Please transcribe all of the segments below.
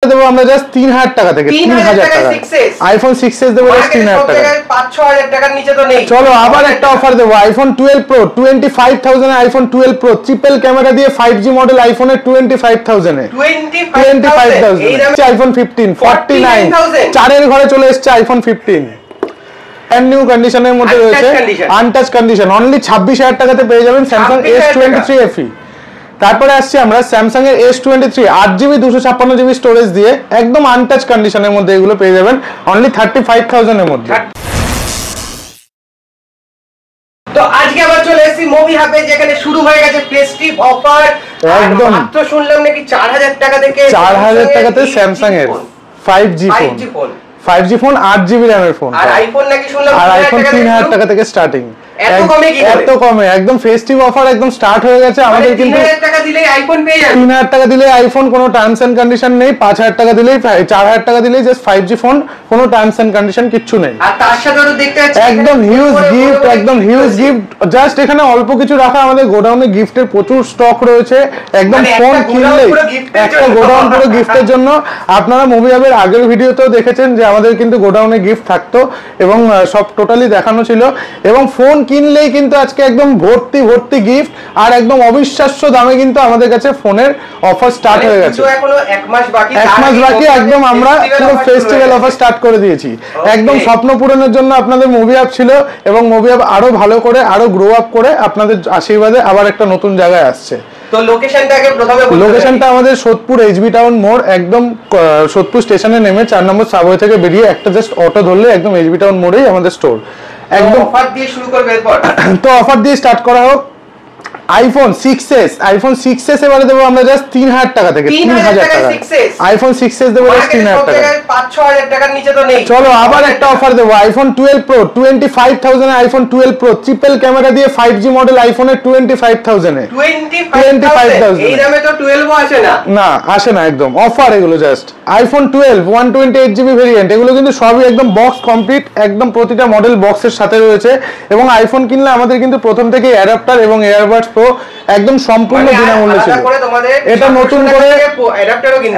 দেবো আমরা জাস্ট 3000 টাকা থেকে 3000 টাকা আইফোন 6s দেবো জাস্ট 3000 টাকা 5-6000 টাকার নিচে তো নেই। চলো আবার একটা অফার দেবো আইফোন 12 প্রো 25000 এ আইফোন 12 প্রো ট্রিপল ক্যামেরা দিয়ে 5G মডেল আইফোনের 25000 এ 25000 এই দামে আইফোন 15 49000 চারের ঘরে চলে এসেছে আইফোন 15 ব্র্যান্ড নিউ কন্ডিশনের মধ্যে রয়েছে আনটাচ কন্ডিশন অনলি 26000 টাকাতে পেয়ে যাবেন স্যামসাং S23 FE। তারপরে আসছে আমরা স্যামসাং এর S23 8GB 256GB স্টোরেজ দিয়ে একদম আনটাচ কন্ডিশনের মধ্যে এগুলো পেয়ে যাবেন অনলি 35000 এর মধ্যে। তো আজকে আবার চলে এসেছি মুভি হাবে যেখানে শুরু হয়ে গেছে ফেস্টিভ অফার একদম মাত্র শুনলাম নাকি 4000 টাকা থেকে 4000 টাকাতে স্যামসাং এর 5G phone 5G phone 8GB RAM এর ফোন আর আইফোন নাকি শুনলাম আর আইফোন 3000 টাকা থেকে স্টার্টিং এত কমে একদম ফেস্টিভ অফার একদম স্টার্ট হয়ে গেছে আমাদের কিন্তু 3000 টাকা দিলেই আইফোন পেয়ে যাবেন 3000 টাকা দিলেই আইফোন কোনো টার্মস এন্ড কন্ডিশন নেই 5000 টাকা দিলেই 4000 টাকা দিলেই জাস্ট 5G ফোন কোনো টার্মস এন্ড কন্ডিশন কিচ্ছু নেই। আর তার সাথে তো দেখতে পাচ্ছি একদম হিউজ গিফট জাস্ট এখানে অল্প কিছু রাখা আমাদের গোডাউনে গিফটের প্রচুর স্টক রয়েছে একদম ফোন কিনলেই একটা গোডাউন পুরো গিফটের জন্য। আপনারা মুভি হাবের আগের ভিডিওতেও দেখেছেন যে আমাদের কিন্তু গোডাউনে গিফট থাকতো এবং সব টোটালি দেখানো ছিল এবং ফোন কিনলেই কিন্তু আজকে একদম ভর্তি গিফট আর একদম অবিশ্বাস্য দামে কিন্তু আমাদের কাছে ফোনের অফার স্টার্ট হয়ে গেছে। এখনো এক মাস বাকি একদম আমরা পুরো ফেস্টিভ্যাল অফার স্টার্ট করে দিয়েছি একদম স্বপ্ন পূরণের জন্য আপনাদের মুভি হাব ছিল এবং মুভি হাব আরো ভালো করে আরো গ্রো আপ করে আপনাদের আশীর্বাদে আবার একটা নতুন জায়গায় আসছে। তো লোকেশনটা আমাদের সোদপুর এইচবি টাউন মোড় একদম সোদপুর স্টেশনে নেমে 4 নম্বর সাবওয়ে থেকে বেরিয়ে একটা জাস্ট অটো ধরলে একদম এইচবি টাউন মোড়েই আমাদের স্টোর। একদম অফার দিয়ে শুরু করবে এরপর তো অফার দিয়ে স্টার্ট করা হোক আইফোন 6s এবারে দেবো আমরা জাস্ট 3000 টাকা থেকে 3000 টাকা আইফোন 6s দেবো জাস্ট 3000 টাকা 5-6000 টাকার নিচে তো নেই। চলো আবার একটা অফার দেবো আইফোন 12 প্রো 25000 এ আইফোন 12 প্রো ট্রিপল ক্যামেরা দিয়ে 5G মডেল আইফোনের 25000 এ 25000 এই দামে তো 12 ও আসে না একদম অফার এগুলো জাস্ট আইফোন 12 128GB ভেরিয়েন্ট এগুলো কিন্তু সবই একদম বক্স কমপ্লিট একদম প্রতিটা মডেল বক্সের সাথে রয়েছে এবং আইফোন কিনলে আমাদের কিন্তু প্রথম থেকে অ্যাডাপ্টার এবং এয়ারবাডস একদম সম্পূর্ণ বিনামূল্যে ছিল। এটা নতুন করে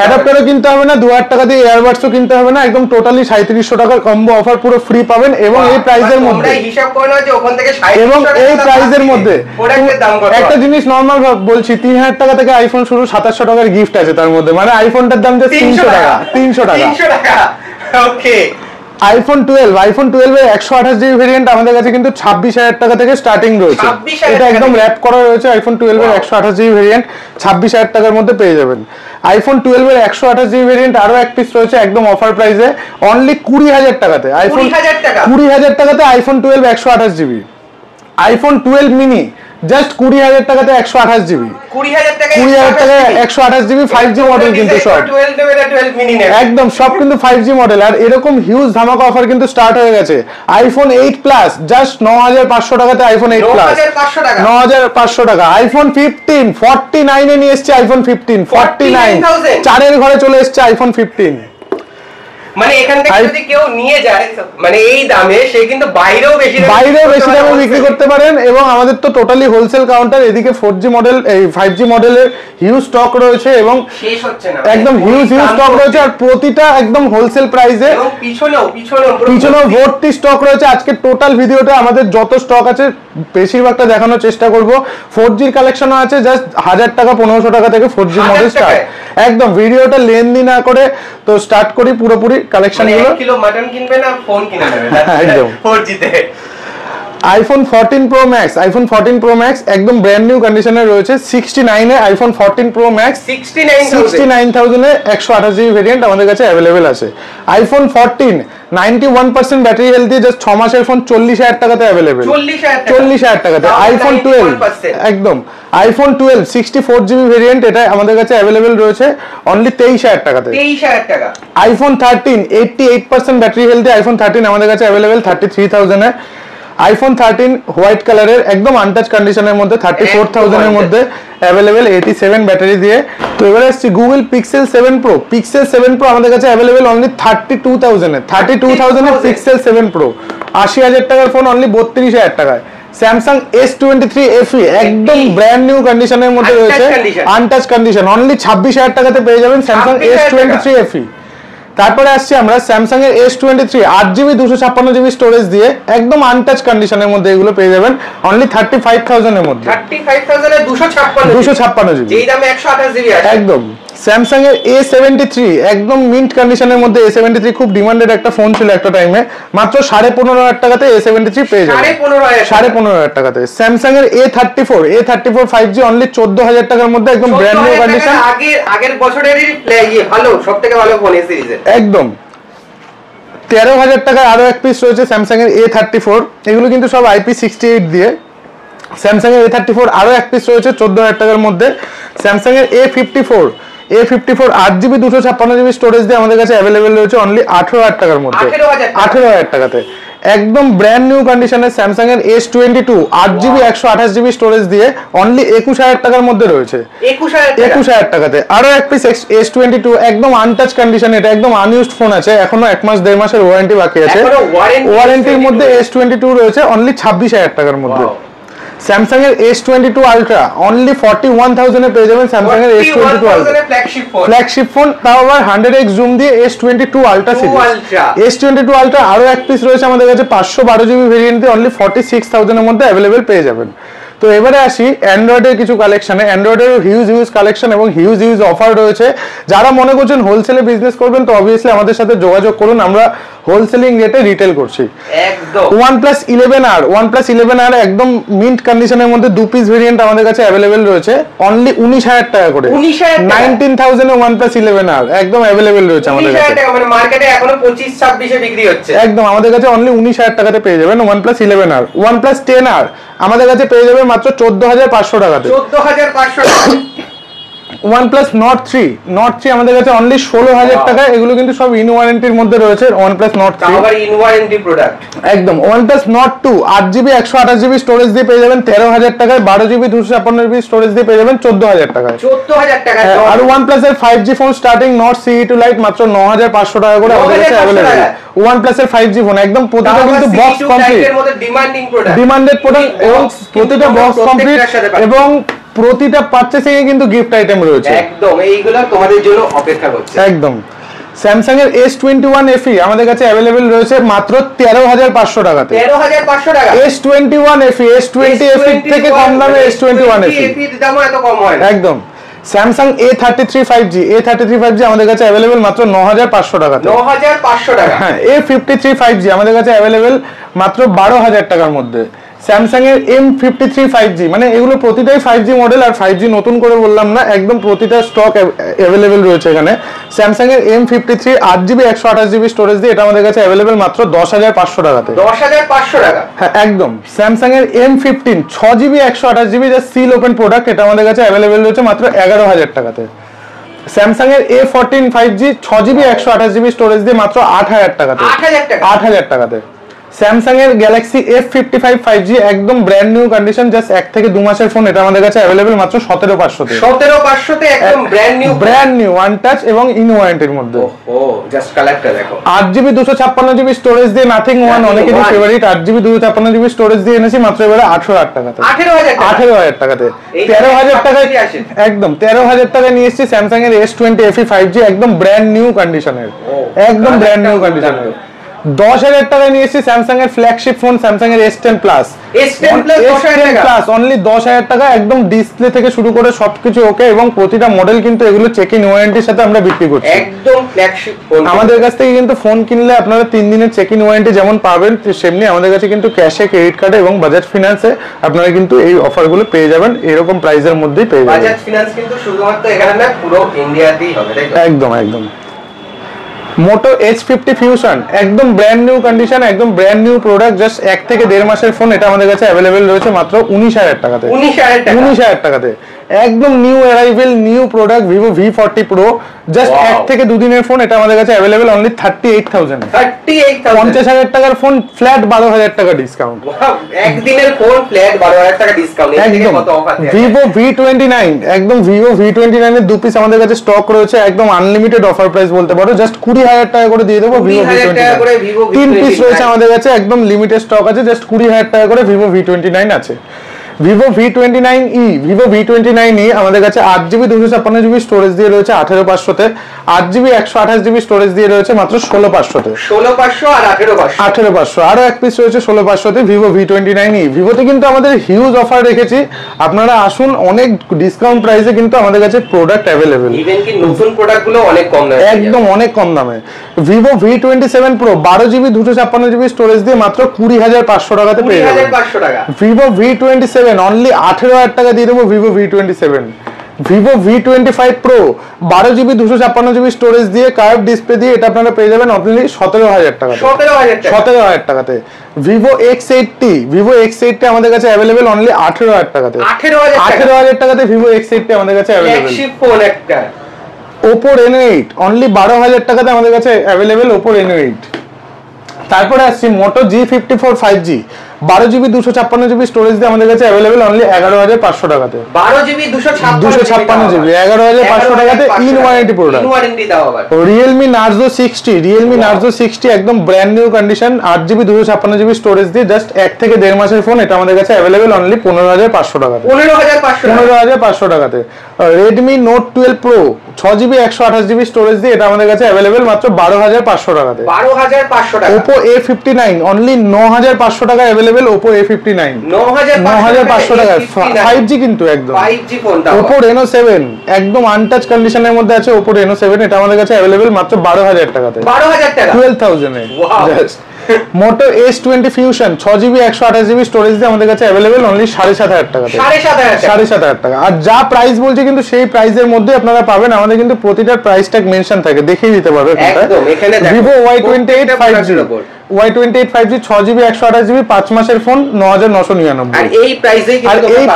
অ্যাডাপ্টারও কিনতে হবে না 2000 টাকা দিয়ে এয়ারবাডসও কিনতে হবে না একদম টোটালি 3700 টাকার কম্বো অফার পুরো ফ্রি পাবেন এবং এই প্রাইসের মধ্যে হিসাব করে নাও যে ওখান থেকে 3700 এবং এই প্রাইসের মধ্যে একটা জিনিস নরমাল বলছি 3000 টাকা থেকে আইফোন শুরু 2700 টাকার গিফট আছে তার মধ্যে মানে আইফোনটার দাম যে 300 টাকা ওকে। আইফোন 12 এর 128GB ভেরিয়েন্ট আমাদের কাছে কিন্তু 26000 টাকা থেকে স্টার্টিং রয়েছে এটা একদম র‍্যাপ করা রয়েছে আইফোন 12 এর 128GB ভেরিয়েন্ট 26000 টাকার মধ্যে পেয়ে যাবেন। আইফোন 12 এর 128GB ভেরিয়েন্ট আরো এক পিস রয়েছে একদম অফার প্রাইসে অনলি 20000 টাকাতে আইফোন 20000 টাকাতে iPhone 12 128GB iPhone 12 mini just 20000 টাকাতে 128GB 20000 টাকায় 128GB 5G মডেল কিন্তু সব একদম সব কিন্তু 5G মডেল আর এরকম হিউজ ধামাকা অফার কিন্তু স্টার্ট হয়ে গেছে আইফোন 8 প্লাস জাস্ট 9500 টাকাতে আইফোন 8 প্লাস 9500 টাকা আইফোন 15 49 এ নিয়ে এসেছে আইফোন 15 49 চারের ঘরে চলে এসেছে আইফোন 15 মানে এখান থেকে যদি কেউ নিয়ে যায় মানে এই দামে সে কিন্তু বাইরেও বেশি দামে বিক্রি করতে পারেন এবং আমাদের তো টোটালি হোলসেল কাউন্টার এদিকে 4G মডেল এই 5G মডেলের হিউজ স্টক রয়েছে এবং শেষ হচ্ছে না একদম হিউজ স্টক রয়েছে আর প্রতিটা একদম হোলসেল প্রাইসে এবং পিছনেও ভর্তি স্টক রয়েছে আজকে টোটাল ভিডিওতে আমাদের যত স্টক আছে বেশিরভাগটা দেখানোর চেষ্টা করব 4G এর কালেকশনও আছে জাস্ট 1000 টাকা 1500 টাকা থেকে 4G মডেল স্টার্ট একদম ভিডিওটা লেন্দি না করে তো স্টার্ট করি পুরোপুরি কালেকশন গুলো 1 কিলো মাটন কিনবে না ফোন কিনে নেবে একদম 4G তে iPhone 14 pro max iPhone 14 pro max একদম ব্র্যান্ড নিউ কন্ডিশনে রয়েছে 69 এ আইফোন 14 প্রো ম্যাক্স 69000 এ 128GB ভেরিয়েন্ট আমাদের কাছে अवेलेबल আছে আইফোন 14 91% ব্যাটারি হেলথ দিয়ে জাস্ট 6 মাসের ফোন 40000 টাকাতে अवेलेबल 40000 টাকাতে আইফোন 12 একদম আইফোন 12 64GB ভেরিয়েন্ট এটা আমাদের কাছে अवेलेबल রয়েছে অনলি 23000 টাকাতে আইফোন 13 88% ব্যাটারি হেলথ দিয়ে আইফোন 13 আমাদের কাছে अवेलेबल 33000 এ আইফোন 13 হোয়াইট কালারের একদম আনটাচ কন্ডিশনের মধ্যে 34000 এর মধ্যে अवेलेबल 87 ব্যাটারি দিয়ে। তো এবারে আসছে গুগল পিক্সেল 7 প্রো আমাদের কাছে अवेलेबल অনলি 32000 এ 32000 এ পিক্সেল 7 প্রো 80000 টাকার ফোন অনলি 32000 টাকায় স্যামসাং S23 FE একদম ব্র্যান্ড নিউ কন্ডিশনের মধ্যে রয়েছে, আনটাচ কন্ডিশন, অনলি 26,000 টাকাতে পেয়ে যাবেন স্যামসাং S23 FE। তারপরে আসছি আমরা স্যামসাং এর S23 8GB 256GB স্টোরেজ দিয়ে একদম আনটাচ কন্ডিশনের মধ্যে এগুলো পেয়ে যাবেন অনলি 35,000 এর মধ্যে। 35,000 এ 256GB, যেই দামে 128GB আছে। একদম। স্যামসাং এর A73 একদম মিন্ট কন্ডিশনের মধ্যে, A73 খুব ডিমান্ডেড একটা ফোন ছিল একটা টাইমে, মাত্র 15,500 টাকাতে A73 পেয়ে যাবেন, 15,500 টাকাতে। স্যামসাং এর A34 5G অনলি 14,000 টাকার মধ্যে একদম ব্র্যান্ড নিউ কন্ডিশন, আগের বছরেরই ভালো, সবথেকে ভালো ফোন এই সিরিজের একদম। 13,000 টাকায় আরো এক পিস রয়েছে স্যামসাং এর A34, এগুলো কিন্তু সব IP68 দিয়ে। স্যামসাং এর A34 আরো এক পিস রয়েছে 14,000 টাকার মধ্যে। স্যামসাং এর A54 8GB 256GB স্টোরেজ দিয়ে আমাদের কাছে অ্যাভেলেবেল রয়েছে অনলি 18,000 টাকার মধ্যে, 18,000 টাকাতে একদম ব্র্যান্ড নিউ কন্ডিশনের স্যামসাং এর S22 8GB 128GB স্টোরেজ দিয়ে অনলি 21,000 টাকার মধ্যে রয়েছে, 21,000 টাকাতে। আরো এক পিস S22 একদম আনটাচ কন্ডিশন, এটা একদম আনইউজড ফোন আছে, এখনো 1 মাস 1.5 মাসের ওয়ারেন্টি বাকি আছে, ওয়ারেন্টির মধ্যে S22 রয়েছে অনলি 26,000 টাকার মধ্যে। স্যামসাং এর S22 আলট্রা অনলি 41,000 এ পেয়ে যাবেন স্যামসাং এর S22 আলট্রা, ফ্ল্যাগশিপ ফোন, তাও আবার 100x জুম দিয়ে S22 ultra series. S22 ultra আরো এক পিস রয়েছে আমাদের কাছে 512GB ভেরিয়েন্ট দিয়ে অনলি 46,000 এর মধ্যে অ্যাভেলেবেল পেয়ে যাবেন। তো এবারে আসি অ্যান্ড্রয়েডের কিছু কালেকশনে। অ্যান্ড্রয়েডের হিউজ কালেকশন এবং হিউজ অফার রয়েছে। যারা মনে করছেন হোলসেলে বিজনেস করবেন তো অবভিয়াসলি আমাদের সাথে যোগাযোগ করুন, আমরা হোলসেলিং রেটে রিটেল করছি। একদম OnePlus 11R একদম মিন্ট কন্ডিশনের মধ্যে দু পিস ভেরিয়েন্ট আমাদের কাছে অ্যাভেলেবেল রয়েছে অনলি 19,000 টাকা করে, 19,000 এ OnePlus 11R একদম অ্যাভেলেবেল রয়েছে আমাদের কাছে, মানে মার্কেটে এখনো 25-26 এ বিক্রি হচ্ছে, একদম আমাদের কাছে অনলি 19,000 টাকাতে পেয়ে যাবেন OnePlus 11R। OnePlus 10R আমাদের কাছে পেয়ে যাবেন মাত্র 14,500 টাকাতে, 14,500 টাকা। OnePlus Nord 3 আমাদের কাছে অনলি 16,000 টাকা, এগুলো কিন্তু সব ইন ওয়ারেন্টির মধ্যে রয়েছে। OnePlus Nord 3 আবার ইন ওয়ারেন্টি প্রোডাক্ট একদম। OnePlus Nord 2 8GB 128GB storage দিয়ে পেয়ে যাবেন 13,000 টাকায়, 12GB 256GB স্টোরেজ দিয়ে পেয়ে যাবেন 14,000 টাকায়, 14,000 টাকা। আর OnePlus এর 5G phone starting Nord CE2 Lite মাত্র 9,500 টাকা করে আমাদের কাছে अवेलेबल। OnePlus এর 5G ফোন একদম প্রতিটা কিন্তু বক্স কমপ্লিট, এর মধ্যে ডিমান্ডেড প্রোডাক্ট এবং প্রতিটা বক্স কমপ্লিট এবং প্রতিটা পারচেসিং এ কিন্তু গিফট আইটেম রয়েছে, একদম এইগুলো তোমাদের জন্য অপেক্ষা করছে একদম। স্যামসাং এর S21 FE আমাদের কাছে अवेलेबल রয়েছে মাত্র 13,500 টাকাতে, 13,500 টাকা। S21 FE S20 FE থেকে কম দামে S21 FE এর দামও এত কম হয় না, একদম। স্যামসাং A33 5G আমাদের কাছে अवेलेबल মাত্র 9,500 টাকাতে, 9,500 টাকা। হ্যাঁ, A53 5G আমাদের কাছে अवेलेबल মাত্র 12,000 টাকার মধ্যে। স্যামসাং এর M53 5G মানে এগুলো প্রতিটাই 5G মডেল, আর 5G নতুন করে বললাম না, একদম প্রতিটা স্টক अवेलेबल রয়েছে এখানে। স্যামসাং এর M53 8GB 128GB স্টোরেজ দিয়ে এটা আমাদের কাছে अवेलेबल মাত্র 10,500 টাকাতে, 10,500 টাকা, হ্যাঁ একদম। স্যামসাং এর M15 6GB 128GB যা সিল ওপেন প্রোডাক্ট, এটা আমাদের কাছে अवेलेबल রয়েছে মাত্র 11,000 টাকাতে। স্যামসাং এর A14 5G 6GB 128GB storage দিয়ে মাত্র 8,000 টাকাতে, 8,000 টাকাতে। স্যামসাং এর গ্যালাক্সি F55 5G একদম ব্র্যান্ড নিউ কন্ডিশন, জাস্ট 1 থেকে 2 মাসের ফোন, এটা আমাদের কাছে अवेलेबल মাত্র 17,500 তে, 17,500 তে একদম ব্র্যান্ড নিউ ওয়ান টাচ এবং ইন ওয়ারেন্টির মধ্যে। ও জাস্ট কালেক্টর দেখো, 8GB 256GB স্টোরেজ দিয়ে নাথিং ওয়ান অনেকেরই ফেভারিট, 8GB 256GB স্টোরেজ দিয়ে এনেছি মাত্র এবারে 18,000 টাকাতে, 18,000 টাকাতে। 13,000 টাকায় একদম 13,000 টাকায় নিয়ে এসেছি স্যামসাং এর S20 FE 5G একদম ব্র্যান্ড নিউ কন্ডিশনের, একদম ব্র্যান্ড নিউ কন্ডিশনের। 10,000 টাকায় নিয়ে এসেছি স্যামসাং এর ফ্ল্যাগশিপ ফোন স্যামসাং এর S10 প্লাস, অনলি 10,000 টাকা, একদম ডিসপ্লে থেকে শুরু করে সবকিছু ওকে, এবং প্রতিটা মডেল কিন্তু এগুলো চেক ইন ওয়ারেন্টির সাথে আমরা বিক্রি করছি, একদম ফ্ল্যাগশিপ ফোন। আমাদের কাছ থেকে কিন্তু ফোন কিনলে আপনারা 3 দিনের চেক ইন ওয়ারেন্টি যেমন পাবেন, সেমনি আমাদের কাছে কিন্তু ক্যাশে, ক্রেডিট কার্ডে এবং বাজাজ ফিনান্সে আপনারা কিন্তু এই অফারগুলো পেয়ে যাবেন, এরকম প্রাইসের মধ্যেই পেয়ে যাবেন। বাজাজ ফিনান্স কিন্তু শুধুমাত্র এখানে না, পুরো ইন্ডিয়াতেই হবে, তাই তো? একদম একদম। মোটো H50 ফিউশন একদম ব্র্যান্ড নিউ কন্ডিশন, একদম ব্র্যান্ড নিউ প্রোডাক্ট, জাস্ট 1 থেকে 1.5 মাসের ফোন, এটা আমাদের কাছে अवेलेबल রয়েছে মাত্র 19,000 টাকাতে, 19,000 টাকাতে। একদম new arrival new product Vivo V40 Pro just এক থেকে দুদিনের ফোন। এটা আমাদের কাছে अवेलेबल অনলি 38000 50000 টাকার ফোন ফ্ল্যাট 12000 টাকা ডিসকাউন্ট। একদিনের ফোন ফ্ল্যাট 12000 টাকা ডিসকাউন্ট। এর থেকে কত অফার আছে? ভিভো V29 একদম ভিভো V29 এর দু পিস আমাদের কাছে স্টক রয়েছে, একদম আনলিমিটেড অফার প্রাইস বলতে পারো, জাস্ট 20000 টাকা করে দিয়ে দেবো। ভিভো V29 তিন পিস রয়েছে আমাদের কাছে, একদম লিমিটেড স্টক আছে, জাস্ট 20000 টাকা করে ভিভো V29 আছে। ভিভো V29e ভিভো V29e আমাদের কাছে 8GB 256GB স্টোরেজ দিয়ে রয়েছে 18500 তে, 8GB 128GB স্টোরেজ দিয়ে রয়েছে মাত্র 16500 তে। 16500 আর 18500 আরো এক পিস রয়েছে 16500 তে ভিভো V29e। ভিভোতে কিন্তু আমাদের হিউজ অফার রেখেছি, আপনারা আসুন, অনেক ডিসকাউন্ট প্রাইসে কিন্তু আমাদের কাছে প্রোডাক্ট अवेलेबल। ইভেন কি নতুন প্রোডাক্টগুলো অনেক কম দামে, একদম অনেক কম দামে। Vivo V27 Pro 12GB 256GB storage দিয়ে মাত্র 20500 টাকাতে পেয়ে যাবেন। 20500 টাকা। ভিভো V27 অনলি 18000 টাকা দিয়ে দেবো Vivo V27। Vivo V25 Pro 12GB 256GB storage দিয়ে কার্ভ ডিসপ্লে দিয়ে এটা আপনারা পেয়ে যাবেন অনলি 17000 টাকা। 17000 টাকাতে। ভিভো X80 আমাদের কাছে अवेलेबल অনলি 18000 টাকাতে। 18000 টাকাতে ভিভো X80 আমাদের কাছে अवेलेबल। ফ্ল্যাগশিপ ফোন একটা। Oppo Reno8 অনলি 12000 টাকাতে আমাদের কাছে अवेलेबल Oppo Reno8। তারপরে আসছে Moto G54 5G 12GB 256GB storage দিয়ে আমাদের কাছে अवेलेबल অনলি 11500 টাকাতে। 12GB 256GB 11500 টাকাতে in warranty product. In warranty দাও আবার। Realme Narzo 60 একদম brand new condition 8GB 256GB storage দিয়ে জাস্ট 1 থেকে 1.5 মাসের ফোন, এটা আমাদের কাছে अवेलेबल অনলি 15500 টাকাতে। 15500 টাকাতে। Redmi Note 12 Pro 6GB 128GB storage দিয়ে এটা আমাদের কাছে अवेलेबल মাত্র 12500 টাকাতে। 12500 টাকা। Oppo A59 অনলি 9500 টাকা अवेलेबल Oppo A59 9500 টাকা 5G কিন্তু একদম 5G ফোনটা। Oppo Reno 7 একদম আনটাচ কন্ডিশনের মধ্যে আছে Oppo Reno 7, এটা আমাদের কাছে अवेलेबल মাত্র 12000 টাকাতে। 12000 টাকা 12000 এ just. Moto S20 Fusion 6GB 128GB storage দিয়ে আমাদের কাছে अवेलेबल অনলি 7500 টাকাতে। 7500 টাকা। আর যা প্রাইস বলছে কিন্তু সেই প্রাইসের মধ্যে আপনারা পাবেন, আমাদের কিন্তু প্রতিটা প্রাইস ট্যাগ মেনশন থাকে, দেখিয়ে দিতে পারবে কোনটা। একদম এখানে দেখো Vivo Y28 5G 6GB 128GB 5 মাসের ফোন 9999। আর এই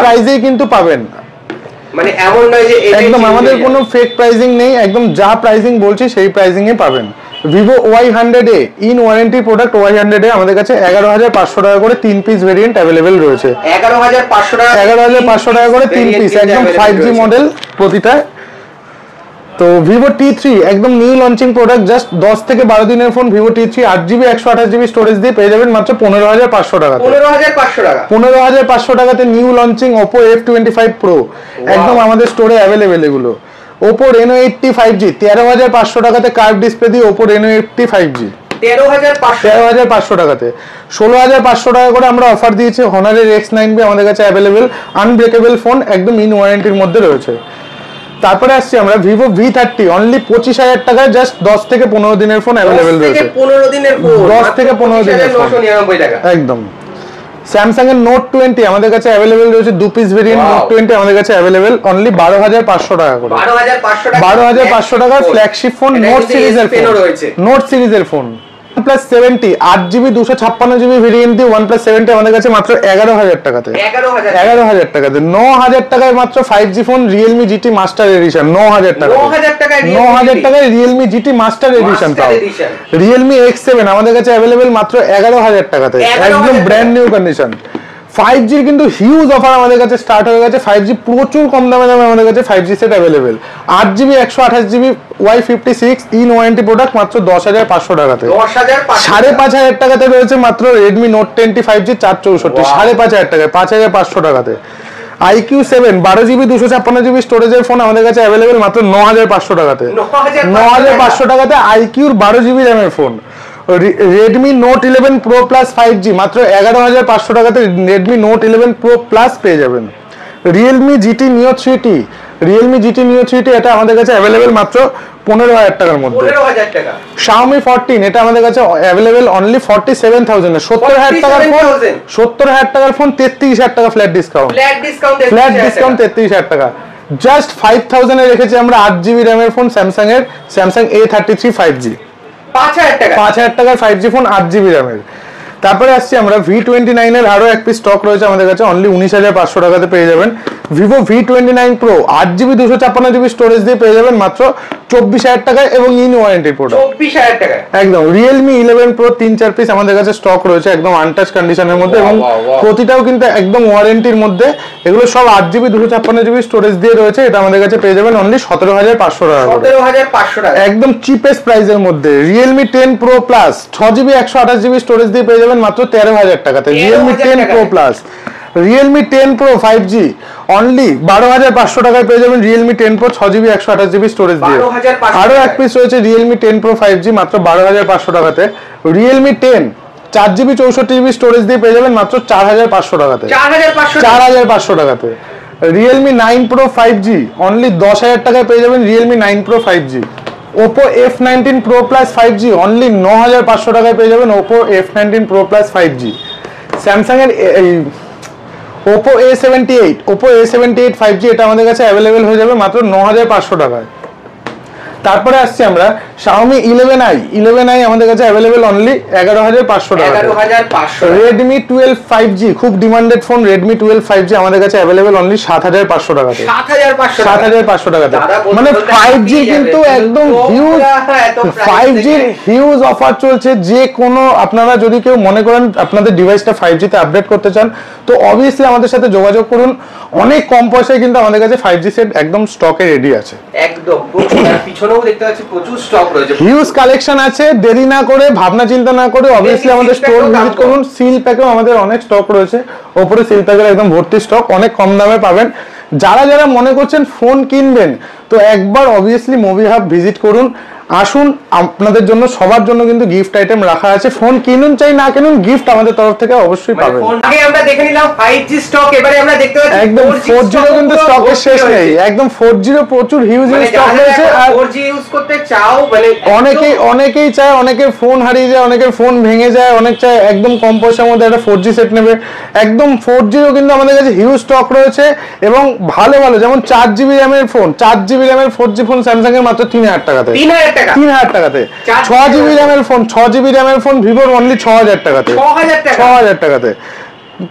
প্রাইসেই কিন্তু পাবেন, মানে এমন নয় যে একদম আমাদের কোনো ফেক প্রাইসিং নেই, একদম যা প্রাইসিং বলছি সেই প্রাইসিং এ পাবেন। Vivo Y100A in warranty product Y100A আমাদের কাছে 11500 টাকা করে 3 পিস ভেরিয়েন্ট अवेलेबल রয়েছে। 11500 টাকা করে 3 পিস, একদম 5G মডেল প্রতিটা। তো Vivo T3 একদম নিউ লঞ্চিং প্রোডাক্ট, জাস্ট 10 থেকে 12 দিনের phone Vivo T3 8GB 128GB storage দিয়ে পেয়ে যাবেন মাত্র 15500 টাকা। 15500 টাকাতে new launching Oppo F25 Pro একদম আমাদের স্টোরে अवेलेबल এগুলো। Oppo Reno80 5G 13500 টাকাতে কার্ভ ডিসপ্লে দিয়ে Oppo Reno80 5G 13500 টাকাতে। 16500 টাকা করে আমরা অফার দিয়েছি Honor এর X9B আমাদের কাছে अवेलेबल আনব্রেকেবল ফোন, একদম ইন ওয়ারেন্টির মধ্যে রয়েছে। তারপরে আসছি আমরা Vivo V30 অনলি 25000 টাকায় জাস্ট 10 থেকে 15 দিনের ফোন अवेलेबल রয়েছে। 15 দিনের ফোন 10 থেকে 15 দিনের 999 টাকা একদম। Samsung এর Note 20 আমাদের কাছে अवेलेबल রয়েছে, দু পিস ভেরিয়েন্ট Note 20 আমাদের কাছে अवेलेबल অনলি 12500 টাকা করে। 12500 টাকা ফ্ল্যাগশিপ ফোন Note সিরিজের ফোন রয়েছে। Note সিরিজের phone OnePlus 70 8GB 256GB variant দিয়ে OnePlus 70 আমাদের কাছে মাত্র 11000 টাকাতে। 11000 টাকাতে 9000 টাকায় মাত্র 5G phone Realme GT Master Edition 9000 টাকা। 9000 টাকায় Realme GT Master Edition পাও। Realme X7 আমাদের কাছে अवेलेबल মাত্র 11000 টাকাতে, একদম ব্র্যান্ড নিউ কন্ডিশন। 5G কিন্তু হিউজ অফার আমাদের কাছে স্টার্ট হয়ে গেছে। 5G প্রচুর কম দামে আমাদের কাছে 5G set available 8GB 128GB Y56 in warranty product মাত্র 10500 টাকাতে। 5500 টাকাতে রয়েছে মাত্র Redmi Note 10T 5G 464 5500 টাকায় 5500 টাকাতে। IQ7 12GB 256GB স্টোরেজের ফোন আমাদের কাছে अवेलेबल মাত্র 9500 টাকাতে। 9500 টাকাতে IQ 12GB র্যামের ফোন। Redmi Note 11 Pro Plus 5G মাত্র 11500 টাকাতে Redmi Note 11 Pro Plus পেয়ে যাবেন। Realme GT Neo 3T এটা আমাদের কাছে अवेलेबल মাত্র 15000 টাকার মধ্যে। 15000 টাকা। Xiaomi 14 এটা আমাদের কাছে अवेलेबल অনলি 47000 এ 70000 টাকার ফোন 70000 টাকার ফোন 33000 টাকা ফ্ল্যাট ডিসকাউন্ট 33000 টাকা। জাস্ট 5000 এ রেখেছি আমরা 8GB র‍্যামের ফোন Samsung A33 5G 5000 টাকার 5G ফোন 8GB র‍্যামের। তারপরে আসছি আমরা V29 এর আরো এক পিস স্টক রয়েছে আমাদের কাছে অনলি 19500 টাকাতে পেয়ে যাবেন। Vivo V29 Pro 8GB 256GB storage দিয়ে পেয়ে যাবেন মাত্র 24000 টাকায় এবং ইন ওয়ারেন্টি প্রোডাক্ট। 24000 টাকায় একদম। Realme 11 Pro 3-4 পিস আমাদের কাছে স্টক রয়েছে একদম আনটাচ কন্ডিশনের মধ্যে এবং প্রতিটাও কিন্তু একদম ওয়ারেন্টির মধ্যে। এগুলো সব 8GB 256GB স্টোরেজ দিয়ে রয়েছে। এটা আমাদের কাছে পেয়ে যাবেন অনলি 17500 টাকা করে। 17500 টাকা একদম চিপেস্ট প্রাইসের মধ্যে। Realme 10 Pro Plus 6GB 128GB storage দিয়ে পেয়ে যাবেন মাত্র 13000 টাকাতে। Realme 10 Pro Plus, Realme 10 Pro 5G only 12500 টাকায় পেয়ে যাবেন। Realme 10 Pro 6GB 128GB storage দিয়ে। আরো এক পিস রয়েছে Realme 10 Pro 5G মাত্র 12500 টাকাতে। Realme 10 4GB 64GB স্টোরেজ দিয়ে পেয়ে যাবেন মাত্র 4500 টাকাতে। 4500 টাকাতে। Realme 9 Pro 5G অনলি 10000 টাকায় পেয়ে যাবেন Realme 9 Pro 5G। Oppo F19 Pro Plus 5G only 9500 টাকায় পেয়ে যাবেন Oppo F19 Pro Plus 5G। Samsung এর Oppo A78 5G এটা আমাদের কাছে अवेलेबल হয়ে যাবে মাত্র 9500 টাকায়। তারপরে আসছি আমরা Xiaomi 11i আমাদের কাছে अवेलेबल অনলি 11500 টাকা। 11500। Redmi 12 5G খুব ডিমান্ডেড ফোন Redmi 12 5G আমাদের কাছে अवेलेबल অনলি 7500 টাকাতে। 7500 টাকাতে। মানে 5G কিন্তু একদম হিউজ 5G এর হিউজ অফার চলছে। যে কোনো আপনারা যদি কেউ মনে করেন আপনাদের ডিভাইসটা 5G তে আপডেট করতে চান তো অবভিয়াসলি আমাদের সাথে যোগাযোগ করুন। অনেক কম পয়সায় কিন্তু আমাদের কাছে 5G সেট একদম স্টকে রেডি আছে। একদম পিছনেও দেখতে পাচ্ছি প্রচুর স্টক রয়েছে, হিউজ কালেকশন আছে। দেরি না করে ভাবনা চিন্তা না করে অবভিয়াসলি আমাদের স্টোর ভিজিট করুন। সিল প্যাকেও আমাদের অনেক স্টক রয়েছে। উপরে সিল প্যাকের একদম ভর্তি স্টক, অনেক কম দামে পাবেন। যারা যারা মনে করছেন ফোন কিনবেন তো একবার অবভিয়াসলি মুভি হাব ভিজিট করুন। আসুন, আপনাদের জন্য সবার জন্য কিন্তু গিফট আইটেম রাখা আছে। ফোন কিনুন চাই না কিনুন গিফট আমাদের তরফ থেকে অবশ্যই পাবেন। আগে আমরা দেখে নিলাম 5G স্টক, এবারে আমরা দেখতে পাচ্ছি একদম 4G কিন্তু স্টকের শেষ নেই। একদম 4G প্রচুর হিউজ স্টক রয়েছে। আর 4G ইউজ করতে চাও মানে অনেকেই চায়, অনেকের ফোন হারিয়ে যায়, অনেকের ফোন ভেঙে যায়, অনেক চায় একদম কম পয়সার মধ্যে একটা 4G সেট নেবে। একদম 4G কিন্তু আমাদের কাছে হিউজ স্টক রয়েছে এবং ভালো ভালো যেমন 4GB র্যামের phone 4GB 4G phone Samsung এর মাত্র 3000 টাকাতে। 3000 টাকাতে। 6GB র্যামের ফোন ভিভোর অনলি 6000 টাকাতে। 6000 টাকাতে।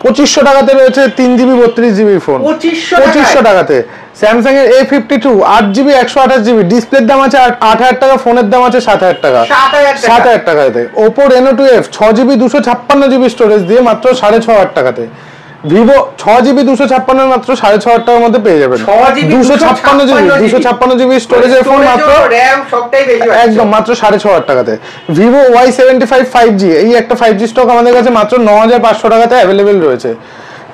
2500 টাকাতে রয়েছে 3GB 32GB ফোন 2500 টাকাতে। স্যামসাং এর A52 8GB 128GB ডিসপ্লের দাম আছে 8000 টাকা, ফোনের দাম আছে 7000 টাকা। 7000 টাকাতে। Oppo Reno 2F 6GB 256GB storage দিয়ে মাত্র 6500 টাকাতে। ভিভো 6GB 256 মাত্র 6500 টাকার মধ্যে পেয়ে যাবেন। 256GB স্টোরেজের ফোন মাত্র র‍্যাম সবটাই বেশি একদম মাত্র 6500 টাকাতে। ভিভো Y75 5G এই একটা 5G স্টক আমাদের কাছে মাত্র 9500 টাকাতে अवेलेबल রয়েছে।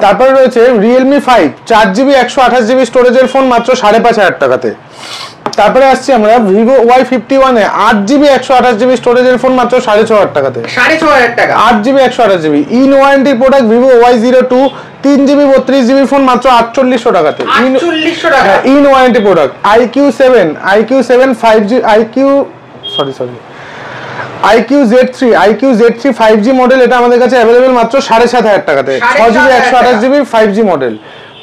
তারপরে রয়েছে Realme 5 4GB 128GB স্টোরেজের ফোন মাত্র 5500 টাকাতে। তারপরে আসছি আমরা Vivo Y51 এ 8GB 128GB স্টোরেজের ফোন মাত্র 6500 টাকাতে। 6500 টাকা। 8GB 128GB in warranty product Vivo Y02 3GB 32GB phone মাত্র 4800 টাকাতে। 4800 টাকা in warranty product IQ7 5G IQ Z3 5G model এটা আমাদের কাছে अवेलेबल মাত্র 7500 টাকাতে। 6GB 128GB 5G model.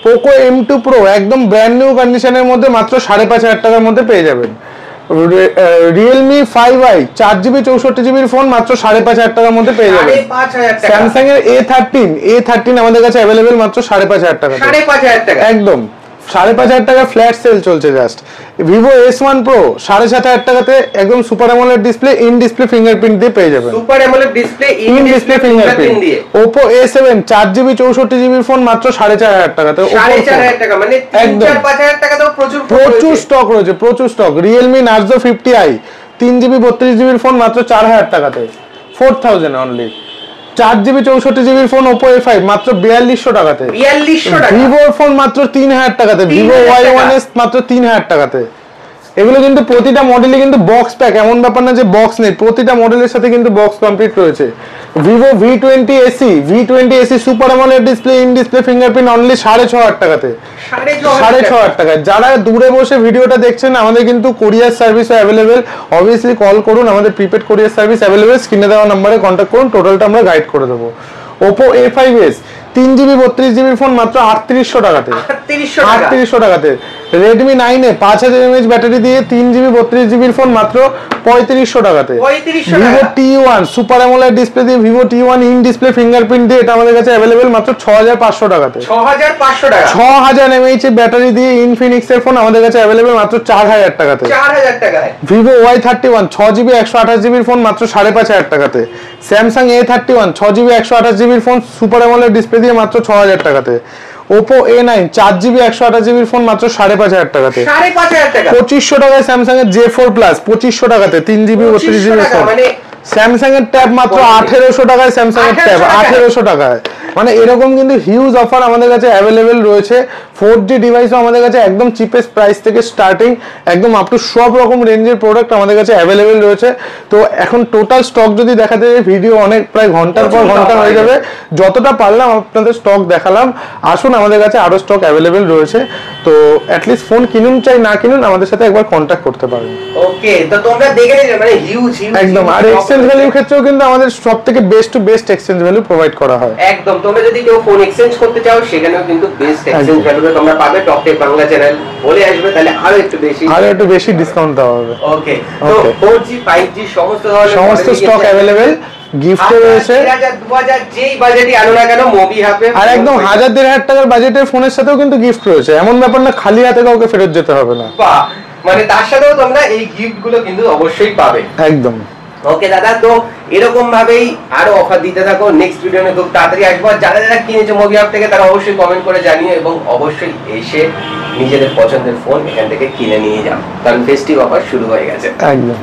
Poco M2 Pro একদম ব্র্যান্ড নিউ কন্ডিশনের মধ্যে মাত্র 5500 টাকার মধ্যে পেয়ে যাবেন। Realme 5i 4GB 64GB phone মাত্র 5500 টাকার মধ্যে পেয়ে যাবেন। 5500 টাকা। Samsung এর A13 আমাদের কাছে अवेलेबल মাত্র 5500 টাকাতে। 5500 টাকা একদম 5500 টাকা ফ্ল্যাট সেল চলছে জাস্ট। Vivo S1 Pro 7500 টাকাতে একদম super AMOLED display in display fingerprint দিয়ে পেয়ে যাবেন। Super AMOLED display in display fingerprint দিয়ে। Oppo A7 4GB 64GB phone মাত্র 4500 টাকাতে। 4500 টাকা মানে 4000 টাকা তো প্রচুর স্টক রয়েছে, প্রচুর stock. Realme Narzo 50i 3GB 32GB phone মাত্র 4000 টাকাতে। 4000 only. 4GB 64GB phone Oppo A5 মাত্র 4200 টাকাতে। 4200 টাকা। Vivo ফোন মাত্র 3000 টাকাতে। Vivo Y1s মাত্র 3000 টাকাতে। এগুলো কিন্তু প্রতিটা মডেলে কিন্তু বক্স প্যাক, এমন ব্যাপার না যে বক্স নেই, প্রতিটা মডেলের সাথে কিন্তু বক্স কমপ্লিট রয়েছে। Vivo V20 AC super AMOLED display in display fingerprint only 6500 টাকাতে। 6500 টাকায়। যারা দূরে বসে ভিডিওটা দেখছেন আমাদের কিন্তু কোরিয়ার সার্ভিস अवेलेबल, অবভিয়াসলি কল করুন, আমাদের প্রিপেড কোরিয়ার সার্ভিস अवेलेबल, স্ক্রিনে দেওয়া নম্বরে কন্টাক্ট করুন, টোটালটা আমরা গাইড করে দেবো। Oppo A5s 3GB 32GB phone মাত্র 3800 টাকাতে। 3800 টাকাতে। Redmi 9 এ 5000 mAh ব্যাটারি দিয়ে 3GB 32GB এর ফোন মাত্র 3500 টাকাতে। Vivo T1 super AMOLED display দিয়ে Vivo T1 in display fingerprint দিয়ে এটা আমাদের কাছে अवेलेबल মাত্র 6500 টাকাতে। 6500 টাকা। 6000 mAh ব্যাটারি দিয়ে Infinix এর ফোন আমাদের কাছে अवेलेबल মাত্র 4000 টাকাতে। 4000 টাকায়। Vivo Y31 6GB 128GB এর ফোন মাত্র 5500 টাকাতে। Samsung A31 6GB 128GB এর ফোন সুপার অ্যামোলেড ডিসপ্লে দিয়ে মাত্র 6000 টাকাতে। Oppo A9 4GB 128GB এর ফোন মাত্র 5500 টাকাতে। 5500 টাকা। 2500 টাকায় Samsung এর J4 Plus 2500 টাকাতে 3GB 32GB এর ফোন। মানে Samsung এর ট্যাব মাত্র 1800 টাকায় Samsung এর ট্যাব 1800 টাকায়। মানে এরকম কিন্তু হিউজ অফার আমাদের কাছে अवेलेबल রয়েছে। 4G ডিভাইসও আমাদের কাছে একদম চিপেস্ট প্রাইস থেকে স্টার্টিং একদম আপ টু সব রকম রেঞ্জের প্রোডাক্ট আমাদের কাছে अवेलेबल রয়েছে। তো এখন টোটাল স্টক যদি দেখাতে যাই ভিডিও অনেক প্রায় ঘন্টার পর ঘন্টা হয়ে যাবে। যতটা পারলাম আপনাদের স্টক দেখালাম। আসুন আমাদের কাছে আরো স্টক अवेलेबल রয়েছে। তো অ্যাট লিস্ট ফোন কিনুন চাই না কিনুন আমাদের সাথে একবার কন্টাক্ট করতে পারেন। ওকে, তো তোমরা দেখে নিলে মানে হিউজ একদম। আর এক্সচেঞ্জ ভ্যালুর ক্ষেত্রেও কিন্তু আমাদের সবথেকে best to best exchange value provide করা হয়। একদম, তোমরা যদি কেউ ফোন এক্সচেঞ্জ করতে চাও সেখানেও কিন্তু বেস্ট এক্সচেঞ্জ ভ্যালু তোমরা পাবে। টপ টেক বাংলা চ্যানেল বলে আসবে তাহলে আরো একটু বেশি ডিসকাউন্ট দেওয়া হবে। ওকে, তো 4G 5G সমস্ত স্টক अवेलेबल গিফট রয়েছে। 3000 2000 যেই বাজেটই আনো না কেন মোবি হাবে। আর একদম 1000-1500 টাকার বাজেটের ফোনের সাথেও কিন্তু গিফট রয়েছে। এমন ব্যাপার না খালি হাতে কাউকে ফেরত যেতে হবে না। বাহ, মানে তার সাথেও তোমরা এই গিফট গুলো কিন্তু অবশ্যই পাবে। একদম। ওকে দাদা, তো এরকম ভাবেই আরো অফার দিতে থাকো। নেক্সট ভিডিওতে খুব তাড়াতাড়ি আসবো। যারা যারা কিনেছে মোবি হাব থেকে তারা অবশ্যই কমেন্ট করে জানিও এবং অবশ্যই এসে নিজেদের পছন্দের ফোন এখান থেকে কিনে নিয়ে যাও, কারণ ফেস্টিভ অফার শুরু হয়ে গেছে। একদম।